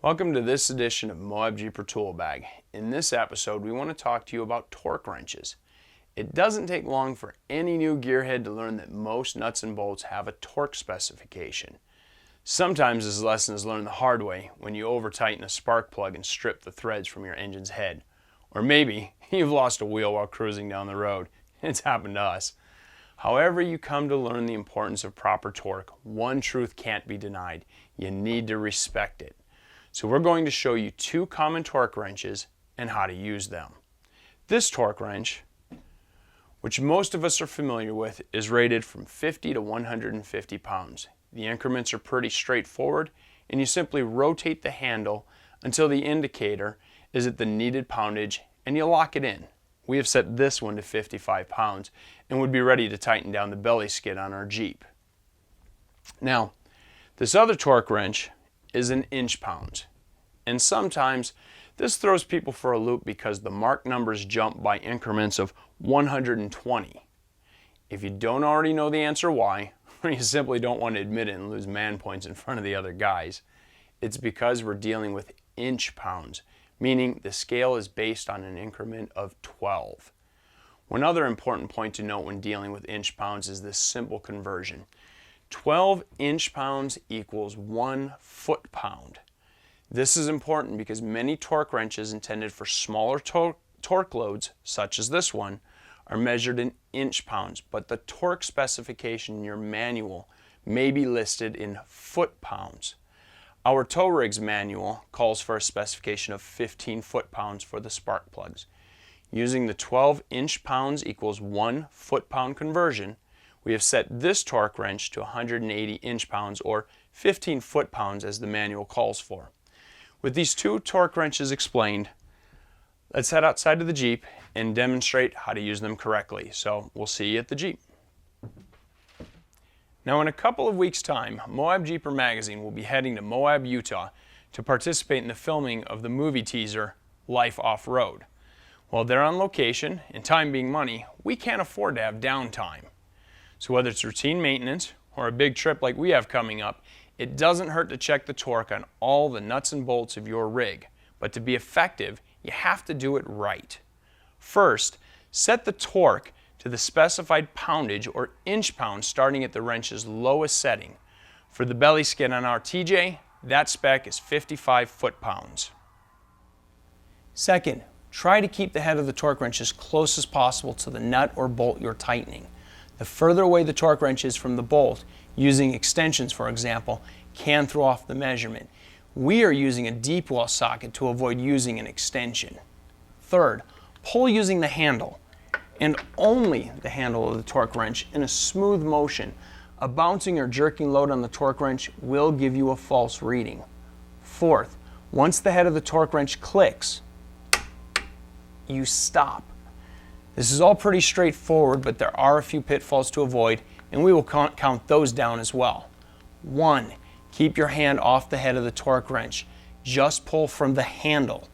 Welcome to this edition of MOABJEEPER Toolbag. In this episode, we want to talk to you about torque wrenches. It doesn't take long for any new gearhead to learn that most nuts and bolts have a torque specification. Sometimes this lesson is learned the hard way when you over-tighten a spark plug and strip the threads from your engine's head. Or maybe you've lost a wheel while cruising down the road. It's happened to us. However you come to learn the importance of proper torque, one truth can't be denied. You need to respect it. So we're going to show you two common torque wrenches and how to use them. This torque wrench, which most of us are familiar with, is rated from 50 to 150 pounds. The increments are pretty straightforward, and you simply rotate the handle until the indicator is at the needed poundage and you lock it in. We have set this one to 55 pounds and would be ready to tighten down the belly skid on our Jeep. Now, this other torque wrench is in inch-pounds, and sometimes this throws people for a loop because the mark numbers jump by increments of 120. If you don't already know the answer why, or you simply don't want to admit it and lose man points in front of the other guys, it's because we're dealing with inch-pounds, meaning the scale is based on an increment of 12. One other important point to note when dealing with inch-pounds is this simple conversion. 12 inch-pounds equals 1 foot-pound. This is important because many torque wrenches intended for smaller torque loads, such as this one, are measured in inch-pounds, but the torque specification in your manual may be listed in foot-pounds. Our tow rig's manual calls for a specification of 15 foot-pounds for the spark plugs. Using the 12 inch-pounds equals 1 foot-pound conversion, we have set this torque wrench to 180 inch-pounds or 15 foot-pounds as the manual calls for. With these two torque wrenches explained, let's head outside of the Jeep and demonstrate how to use them correctly. So we'll see you at the Jeep. Now in a couple of weeks' time, MOABJEEPER Magazine will be heading to Moab, Utah to participate in the filming of the movie teaser, Life Off-Road. While they're on location, and time being money, we can't afford to have downtime. So whether it's routine maintenance or a big trip like we have coming up, it doesn't hurt to check the torque on all the nuts and bolts of your rig. But to be effective, you have to do it right. First, set the torque to the specified poundage or inch-pounds starting at the wrench's lowest setting. For the belly skid on our TJ, that spec is 55 foot-pounds. Second, try to keep the head of the torque wrench as close as possible to the nut or bolt you're tightening. The further away the torque wrench is from the bolt, using extensions for example, can throw off the measurement. We are using a deep well socket to avoid using an extension. Third, pull using the handle, and only the handle of the torque wrench in a smooth motion. A bouncing or jerking load on the torque wrench will give you a false reading. Fourth, once the head of the torque wrench clicks, you stop. This is all pretty straightforward, but there are a few pitfalls to avoid, and we will count those down as well. 1. Keep your hand off the head of the torque wrench. Just pull from the handle.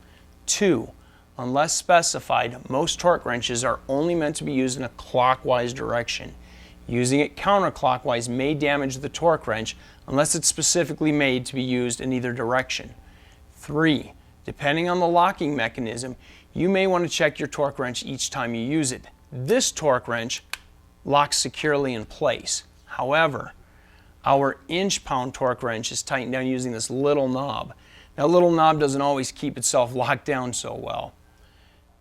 2. Unless specified, most torque wrenches are only meant to be used in a clockwise direction. Using it counterclockwise may damage the torque wrench unless it's specifically made to be used in either direction. 3. Depending on the locking mechanism, you may want to check your torque wrench each time you use it. This torque wrench locks securely in place. However, our inch-pound torque wrench is tightened down using this little knob. Now, little knob doesn't always keep itself locked down so well.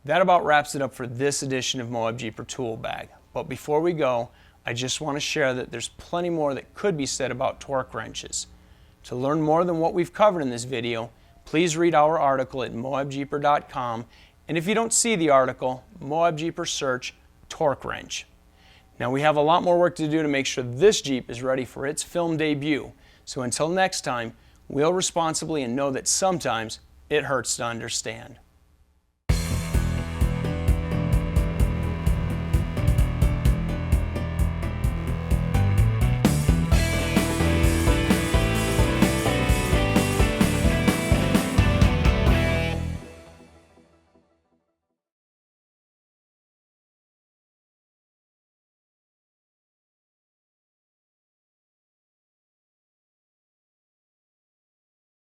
That about wraps it up for this edition of MOABJEEPER Toolbag. But before we go, I just want to share that there's plenty more that could be said about torque wrenches. To learn more than what we've covered in this video, please read our article at MOABJEEPER.com, and if you don't see the article, MOABJEEPER search torque wrench. Now we have a lot more work to do to make sure this Jeep is ready for its film debut. So until next time, wheel responsibly and know that sometimes it hurts to understand.